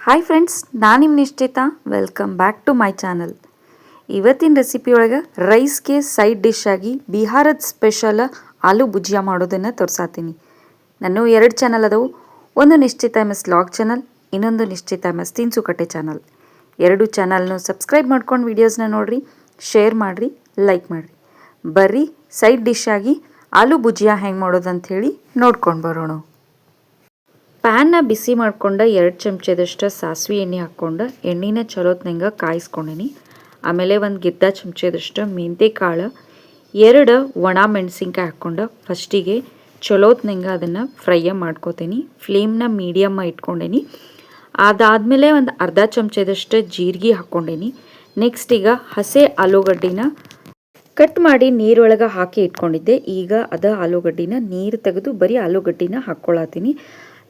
Hi friends, ನಾನು ನಿಮ್ಮ Nishchita. Welcome back to my channel. ಇವತ್ತಿನ ರೆಸಿಪಿ ಒಳಗೆ ರೈಸ್ಗೆ ಸೈಡ್ ಡಿಶ್ ಆಗಿ ಬಿಹಾರದ ಸ್ಪೆಷಲ್ ಆಲೂ ಭುಜಿಯಾ ಮಾಡೋದನ್ನು ತೋರಿಸಾತೀನಿ. ನಾನು 2 ಚಾನಲ್ ಅದಾವು. ಒಂದು ನಿಶ್ಚಿತಾ MS ಲಾಗ್ ಚಾನಲ್, ಇನ್ನೊಂದು ನಿಶ್ಚಿತಾ MS ತಿನ್ಸುಕಟ್ಟೆ ಚಾನಲ್. 2 ಚಾನಲ್ನು ಸಬ್ಸ್ಕ್ರೈಬ್ ಮಾಡ್ಕೊಂಡು ವೀಡಿಯೋಸ್ನ ನೋಡಿರಿ, ಶೇರ್ ಮಾಡಿರಿ, ಲೈಕ್ ಮಾಡಿರಿ. ಬರ್ರಿ ಸೈಡ್ ಡಿಶ್ ಆಗಿ ಆಲೂ ಭುಜಿಯಾ ಹೆಂಗೆ ಮಾಡೋದಂತ ಹೇಳಿ ನೋಡ್ಕೊಂಡು ಬರೋಣ. ಪ್ಯಾನ್ನ ಬಿಸಿ ಮಾಡ್ಕೊಂಡು 2 ಚಮಚದಷ್ಟು ಸಾಸಿವೆ ಎಣ್ಣೆ ಹಾಕ್ಕೊಂಡು ಎಣ್ಣೆನ ಚಲೋತ್ನಂಗೆ ಕಾಯಿಸ್ಕೊಂಡೀನಿ. ಆಮೇಲೆ ಒಂದು ಗಿದ್ದ ಚಮಚದಷ್ಟು ಮೆಂತ್ಯ ಕಾಳು, 2 ಒಣ ಮೆಣಸಿನ್ಕಾಯಿ ಹಾಕ್ಕೊಂಡು ಫಸ್ಟಿಗೆ ಚಲೋತ್ನಂಗೆ ಅದನ್ನು ಫ್ರೈ ಮಾಡ್ಕೋತೀನಿ. ಫ್ಲೇಮ್ನ ಮೀಡಿಯಮ್ ಇಟ್ಕೊಂಡೀನಿ. ಅದಾದಮೇಲೆ ಒಂದು ಅರ್ಧ ಚಮಚದಷ್ಟು ಜೀರಿಗೆ ಹಾಕ್ಕೊಂಡೀನಿ. ನೆಕ್ಸ್ಟ್ ಈಗ ಹಸೆ ಆಲೂಗಡ್ಡಿನ ಕಟ್ ಮಾಡಿ ನೀರೊಳಗೆ ಹಾಕಿ ಇಟ್ಕೊಂಡಿದ್ದೆ. ಈಗ ಆಲೂಗಡ್ಡಿನ ನೀರು ತೆಗೆದು ಬರೀ ಆಲೂಗಡ್ಡಿನ ಹಾಕ್ಕೊಳತ್ತೀನಿ.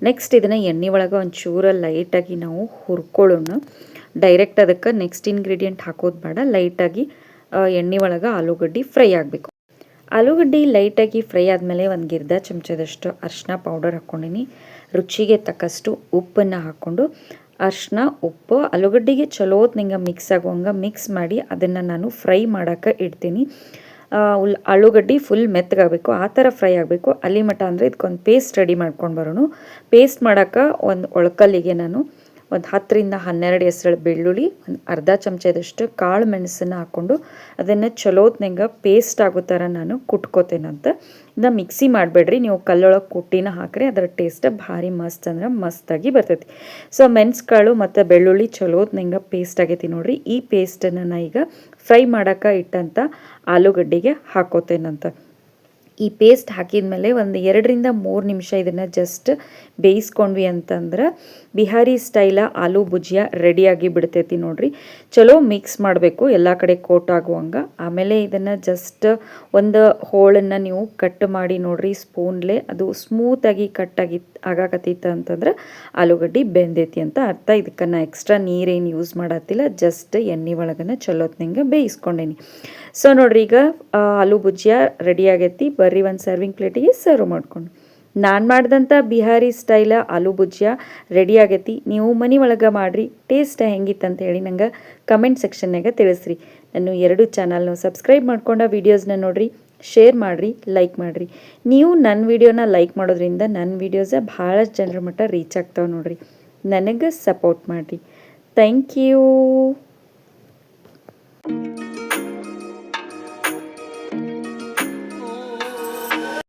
ನೆಕ್ಸ್ಟ್ ಇದನ್ನು ಎಣ್ಣೆ ಒಳಗೆ ಒಂಚೂರು ಲೈಟಾಗಿ ನಾವು ಹುರ್ಕೊಳ್ಳೋಣ. ಡೈರೆಕ್ಟ್ ಅದಕ್ಕೆ ನೆಕ್ಸ್ಟ್ ಇಂಗ್ರೀಡಿಯೆಂಟ್ ಹಾಕೋದು ಬೇಡ. ಲೈಟಾಗಿ ಎಣ್ಣೆ ಒಳಗೆ ಆಲೂಗಡ್ಡೆ ಫ್ರೈ ಆಗಬೇಕು. ಆಲೂಗಡ್ಡೆ ಲೈಟಾಗಿ ಫ್ರೈ ಆದಮೇಲೆ ಒಂದು ಗಿರ್ದ ಚಮಚದಷ್ಟು ಅರಿಶಿನ ಪೌಡರ್ ಹಾಕ್ಕೊಂಡೀನಿ. ರುಚಿಗೆ ತಕ್ಕಷ್ಟು ಉಪ್ಪನ್ನು ಹಾಕ್ಕೊಂಡು ಅರಿಶಿನ ಉಪ್ಪು ಆಲೂಗಡ್ಡೆಗೆ ಚಲೋತ್ನಂಗೆ ಮಿಕ್ಸ್ ಆಗುವಂಗೆ ಮಿಕ್ಸ್ ಮಾಡಿ ಅದನ್ನು ನಾನು ಫ್ರೈ ಮಾಡೋಕ್ಕೆ ಇಡ್ತೀನಿ. ಆಲೂಗಡ್ಡೆ ಫುಲ್ ಮೆತ್ತಗಾಗಬೇಕು, ಆ ಥರ ಫ್ರೈ ಆಗಬೇಕು. ಅಲ್ಲಿ ಮಟ್ಟ ಅಂದರೆ ಇದಕ್ಕೊಂದು ಪೇಸ್ಟ್ ರೆಡಿ ಮಾಡ್ಕೊಂಡು ಬರೋಣ. ಪೇಸ್ಟ್ ಮಾಡೋಕ್ಕೆ ಒಂದು ಒಳಕಲ್ಲಿಗೆ ನಾನು ಒಂದು 10ರಿಂದ 12 ಹೆಸರು ಬೆಳ್ಳುಳ್ಳಿ, ಒಂದು ಅರ್ಧ ಚಮಚದಷ್ಟು ಕಾಳು ಮೆಣಸನ್ನು ಹಾಕ್ಕೊಂಡು ಅದನ್ನು ಚಲೋತ್ನಂಗೆ ಪೇಸ್ಟ್ ಆಗೋ ಥರ ನಾನು ಕುಟ್ಕೋತೇನಂತ. ಇದನ್ನ ಮಿಕ್ಸಿ ಮಾಡಬೇಡ್ರಿ, ನೀವು ಕಲ್ಲೊಳಗೆ ಕುಟ್ಟಿನ ಹಾಕ್ರಿ, ಅದರ ಟೇಸ್ಟ್ ಭಾರಿ ಮಸ್ತ್ ಅಂದ್ರೆ ಮಸ್ತಾಗಿ ಬರ್ತೈತಿ. ಸೊ ಮೆಣಸುಕಾಳು ಮತ್ತು ಬೆಳ್ಳುಳ್ಳಿ ಚಲೋತ್ನಂಗೆ ಪೇಸ್ಟ್ ಆಗೈತಿ ನೋಡ್ರಿ. ಈ ಪೇಸ್ಟನ್ನು ನಾನು ಈಗ ಫ್ರೈ ಮಾಡೋಕ್ಕೆ ಇಟ್ಟಂಥ ಆಲೂಗಡ್ಡೆಗೆ ಹಾಕೋತೇನಂತ. ಈ ಪೇಸ್ಟ್ ಹಾಕಿದ ಮೇಲೆ ಒಂದು 2ರಿಂದ 3 ನಿಮಿಷ ಇದನ್ನು ಜಸ್ಟ್ ಬೇಯಿಸ್ಕೊಂಡ್ವಿ ಅಂತಂದ್ರೆ ಬಿಹಾರಿ ಸ್ಟೈಲ ಆಲೂ ಭುಜಿಯಾ ರೆಡಿಯಾಗಿ ಬಿಡ್ತೈತಿ ನೋಡ್ರಿ. ಚಲೋ ಮಿಕ್ಸ್ ಮಾಡಬೇಕು, ಎಲ್ಲ ಕಡೆ ಕೋಟ್ ಆಗುವಂಗೆ. ಆಮೇಲೆ ಇದನ್ನು ಜಸ್ಟ್ ಒಂದು ಹೋಳನ್ನು ನೀವು ಕಟ್ ಮಾಡಿ ನೋಡ್ರಿ ಸ್ಪೂನ್ಲೆ, ಅದು ಸ್ಮೂತಾಗಿ ಕಟ್ಟಾಗಿ ಆಗಾಕತ್ತಿತ್ತು ಅಂತಂದ್ರೆ ಆಲೂಗಡ್ಡೆ ಬೆಂದೈತಿ ಅಂತ ಅರ್ಥ. ಇದಕ್ಕೆ ನಾ ಎಕ್ಸ್ಟ್ರಾ ನೀರೇನು ಯೂಸ್ ಮಾಡತ್ತಿಲ್ಲ, ಜಸ್ಟ್ ಎಣ್ಣೆ ಒಳಗನ ಚಲೋತ್ನಂಗೆ ಬೇಯಿಸ್ಕೊಂಡೇನಿ. ಸೊ ನೋಡ್ರಿ, ಈಗ ಆಲೂ ಭುಜಿಯಾ ರೆಡಿ ಆಗೈತಿ. ಬರ್ರಿ ಒಂದು ಸರ್ವಿಂಗ್ ಪ್ಲೇಟಿಗೆ ಸರ್ವ್ ಮಾಡ್ಕೊಂಡು. ನಾನು ಮಾಡಿದಂಥ ಬಿಹಾರಿ ಸ್ಟೈಲ ಆಲೂ ಭುಜಿಯಾ ರೆಡಿ ಆಗೈತಿ. ನೀವು ಮನೆ ಒಳಗೆ ಮಾಡಿರಿ, ಟೇಸ್ಟ್ ಹೆಂಗಿತ್ತು ಅಂತ ಹೇಳಿ ನಂಗೆ ಕಮೆಂಟ್ ಸೆಕ್ಷನ್ನಾಗ ತಿಳಿಸ್ರಿ. ನಾನು 2 ಚಾನಲ್ನು ಸಬ್ಸ್ಕ್ರೈಬ್ ಮಾಡ್ಕೊಂಡು ವೀಡಿಯೋಸ್ನ ನೋಡಿರಿ, ಶೇರ್ ಮಾಡಿರಿ, ಲೈಕ್ ಮಾಡಿರಿ. ನೀವು ನನ್ನ ವೀಡಿಯೋನ ಲೈಕ್ ಮಾಡೋದ್ರಿಂದ ನನ್ನ ವೀಡಿಯೋಸ ಭಾಳಷ್ಟು ಜನರ ಮಟ್ಟ ರೀಚ್ ಆಗ್ತಾವೆ ನೋಡಿರಿ. ನನಗೆ ಸಪೋರ್ಟ್ ಮಾಡಿರಿ. Thank you.